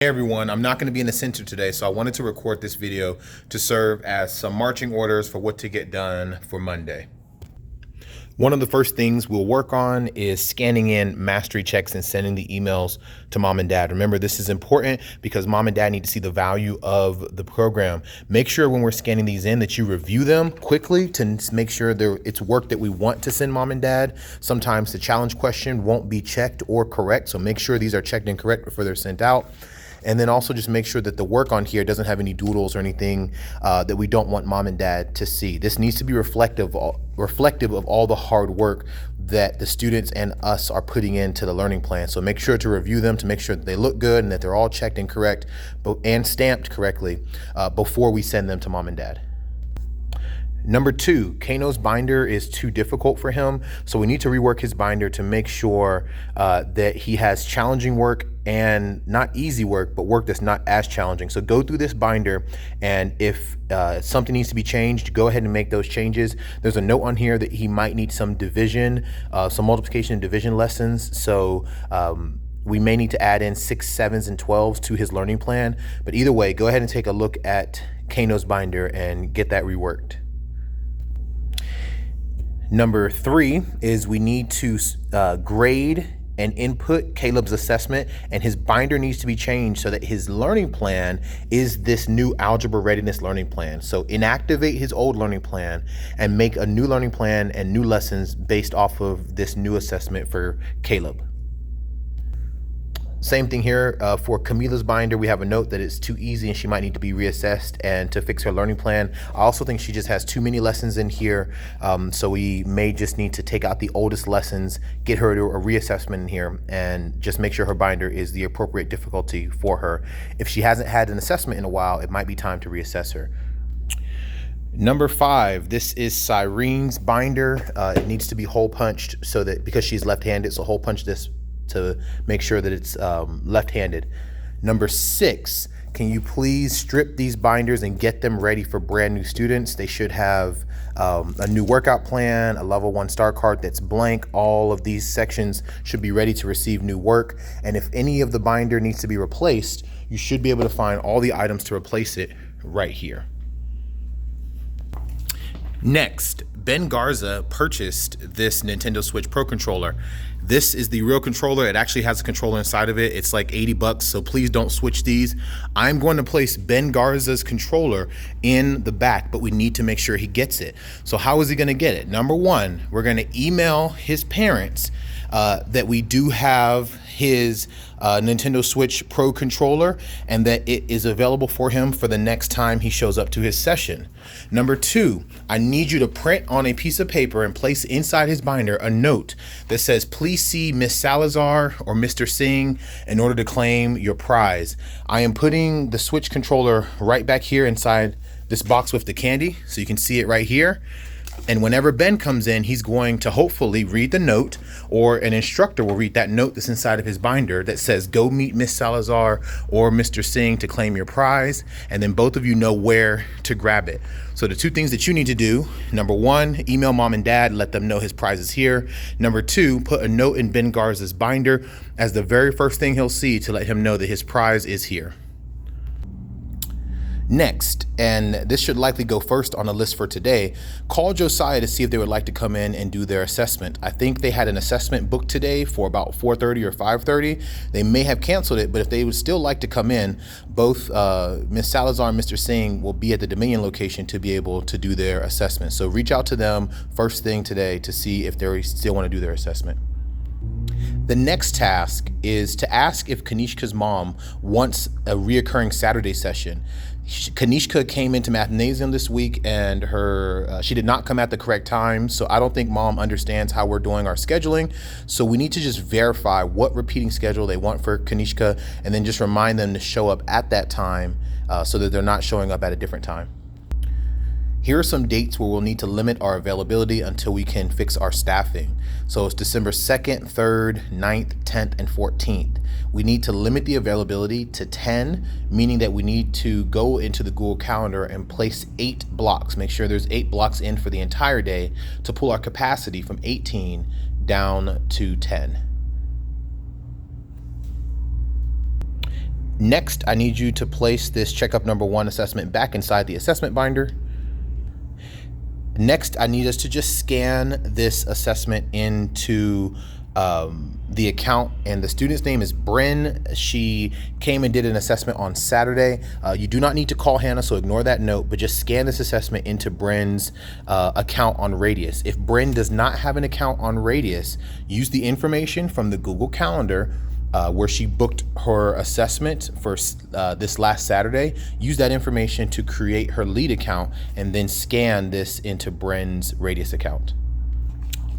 Hey everyone, I'm not going to be in the center today, so I wanted to record this video to serve as some marching orders for what to get done for Monday. One of the first things we'll work on is scanning in mastery checks and sending the emails to mom and dad. Remember, this is important because mom and dad need to see the value of the program. Make sure when we're scanning these in that you review them quickly to make sure it's work that we want to send mom and dad. Sometimes the challenge question won't be checked or correct, so make sure these are checked and correct before they're sent out. And then also just make sure that the work on here doesn't have any doodles or anything that we don't want mom and dad to see. This needs to be reflective of all the hard work that the students and us are putting into the learning plan. So make sure to review them to make sure that they look good and that they're all checked and correct and stamped correctly before we send them to mom and dad. Number 2, Kano's binder is too difficult for him, so we need to rework his binder to make sure that he has challenging work and not easy work, but work that's not as challenging. So go through this binder, and if something needs to be changed, go ahead and make those changes. There's a note on here that he might need some division, some multiplication and division lessons. So we may need to add in 6s, 7s, and 12s to his learning plan. But either way, go ahead and take a look at Kano's binder and get that reworked. Number 3 is we need to grade and input Caleb's assessment, and his binder needs to be changed so that his learning plan is this new algebra readiness learning plan. So inactivate his old learning plan and make a new learning plan and new lessons based off of this new assessment for Caleb. Same thing here for Camila's binder. We have a note that it's too easy and she might need to be reassessed and to fix her learning plan. I also think she just has too many lessons in here, so we may just need to take out the oldest lessons, get her to a reassessment in here, and just make sure her binder is the appropriate difficulty for her. If she hasn't had an assessment in a while, it might be time to reassess her. Number 5, this is Cyrene's binder. It needs to be hole punched so that, because she's left-handed, so hole punch this to make sure that it's left-handed. Number 6, can you please strip these binders and get them ready for brand new students? They should have a new workout plan, a level 1 star card that's blank. All of these sections should be ready to receive new work. And if any of the binder needs to be replaced, you should be able to find all the items to replace it right here. Next, Ben Garza purchased this Nintendo Switch Pro controller. This is the real controller. It actually has a controller inside of it. It's like $80, so please don't switch these. I'm going to place Ben Garza's controller in the back, but we need to make sure he gets it. So how is he gonna get it? Number 1, we're gonna email his parents that we do have his Nintendo Switch Pro controller and that it is available for him for the next time he shows up to his session. Number 2, I need you to print on a piece of paper and place inside his binder a note that says, please see Miss Salazar or Mr. Singh in order to claim your prize. I am putting the Switch controller right back here inside this box with the candy, so you can see it right here. And whenever Ben comes in, he's going to hopefully read the note, or an instructor will read that note that's inside of his binder that says, go meet Miss Salazar or Mr. Singh to claim your prize. And then both of you know where to grab it. So the 2 things that you need to do, number 1, email mom and dad, let them know his prize is here. Number 2, put a note in Ben Garza's binder as the very first thing he'll see to let him know that his prize is here. Next, and this should likely go first on the list for today, call Josiah to see if they would like to come in and do their assessment. I think they had an assessment booked today for about 4:30 or 5:30. They may have canceled it, but if they would still like to come in, both Ms. Salazar and Mr. Singh will be at the Dominion location to be able to do their assessment. So reach out to them first thing today to see if they still want to do their assessment. The next task is to ask if Kanishka's mom wants a reoccurring Saturday session. Kanishka came into Mathnasium this week and she did not come at the correct time, so I don't think mom understands how we're doing our scheduling. So we need to just verify what repeating schedule they want for Kanishka and then just remind them to show up at that time so that they're not showing up at a different time. Here are some dates where we'll need to limit our availability until we can fix our staffing. So it's December 2nd, 3rd, 9th, 10th, and 14th. We need to limit the availability to 10, meaning that we need to go into the Google Calendar and place 8 blocks. Make sure there's 8 blocks in for the entire day to pull our capacity from 18 down to 10. Next, I need you to place this checkup number 1 assessment back inside the assessment binder. Next, I need us to just scan this assessment into the account, and the student's name is Bryn. She came and did an assessment on Saturday. You do not need to call Hannah, so ignore that note, but just scan this assessment into Bryn's account on Radius. If Bryn does not have an account on Radius, use the information from the Google Calendar where she booked her assessment for this last Saturday. Use that information to create her lead account and then scan this into Bryn's Radius account.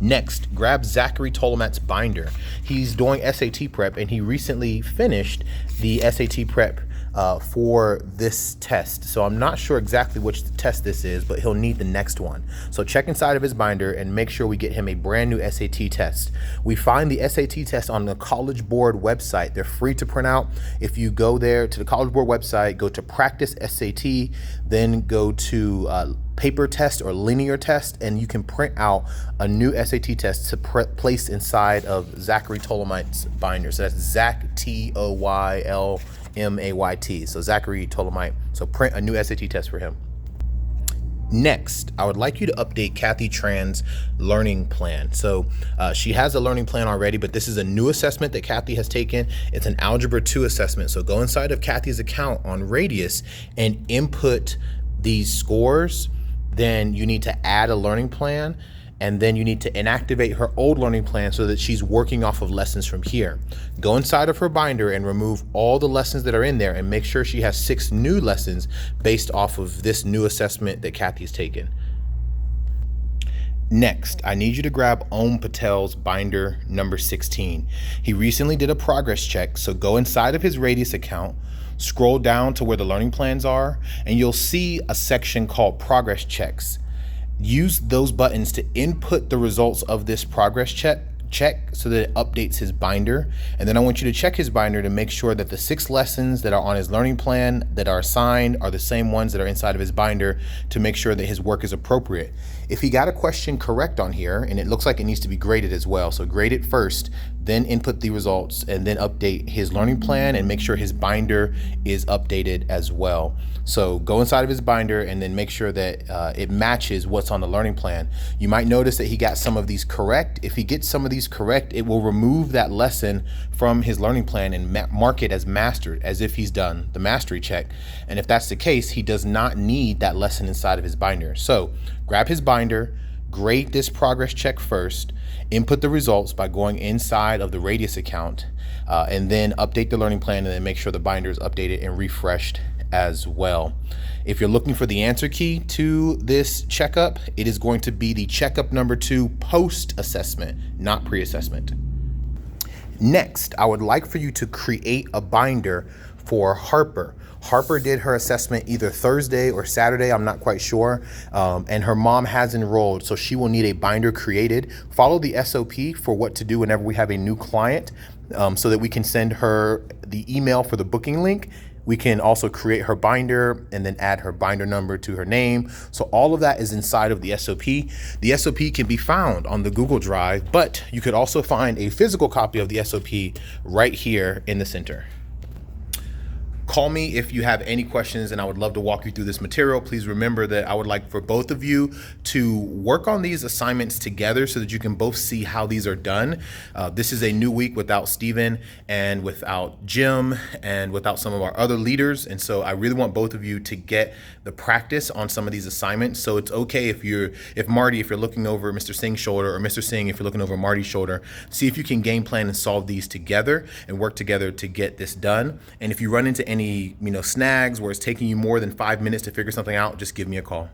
Next, grab Zachary Tolomat's binder. He's doing SAT prep, and he recently finished the SAT prep for this test. So I'm not sure exactly which test this is, but he'll need the next one. So check inside of his binder and make sure we get him a brand new SAT test. We find the SAT test on the College Board website. They're free to print out. If you go there to the College Board website, go to Practice SAT, then go to paper test or linear test, and you can print out a new SAT test to place inside of Zachary Tolomat's binder. So that's Zach, Toylmayt. So Zachary Tolomite. So print a new SAT test for him. Next, I would like you to update Kathy Tran's learning plan. So she has a learning plan already, but this is a new assessment that Kathy has taken. It's an Algebra 2 assessment. So go inside of Kathy's account on Radius and input these scores. Then you need to add a learning plan, and then you need to inactivate her old learning plan so that she's working off of lessons from here. Go inside of her binder and remove all the lessons that are in there and make sure she has 6 new lessons based off of this new assessment that Kathy's taken. Next, I need you to grab Om Patel's binder number 16. He recently did a progress check, so go inside of his Radius account, scroll down to where the learning plans are, and you'll see a section called Progress Checks. Use those buttons to input the results of this progress check so that it updates his binder. And then I want you to check his binder to make sure that the 6 lessons that are on his learning plan that are assigned are the same ones that are inside of his binder to make sure that his work is appropriate. If he got a question correct on here, and it looks like it needs to be graded as well, so grade it first, then input the results, and then update his learning plan and make sure his binder is updated as well. So go inside of his binder and then make sure that it matches what's on the learning plan. You might notice that he got some of these correct. If he gets some of these correct, it will remove that lesson from his learning plan and mark it as mastered, as if he's done the mastery check. And if that's the case, he does not need that lesson inside of his binder. So grab his binder, grade this progress check first, input the results by going inside of the Radius account, and then update the learning plan, and then make sure the binder is updated and refreshed as well. If you're looking for the answer key to this checkup, it is going to be the checkup number 2 post-assessment, not pre-assessment. Next, I would like for you to create a binder for Harper. Harper did her assessment either Thursday or Saturday, I'm not quite sure, and her mom has enrolled, so she will need a binder created. Follow the SOP for what to do whenever we have a new client, so that we can send her the email for the booking link. We can also create her binder and then add her binder number to her name. So all of that is inside of the SOP. The SOP can be found on the Google Drive, but you could also find a physical copy of the SOP right here in the center. Call me if you have any questions, and I would love to walk you through this material. Please remember that I would like for both of you to work on these assignments together so that you can both see how these are done. This is a new week without Steven and without Jim and without some of our other leaders. And so I really want both of you to get the practice on some of these assignments. So it's okay if Marty, if you're looking over Mr. Singh's shoulder, or Mr. Singh, if you're looking over Marty's shoulder, see if you can game plan and solve these together and work together to get this done. And if you run into any snags where it's taking you more than 5 minutes to figure something out, just give me a call.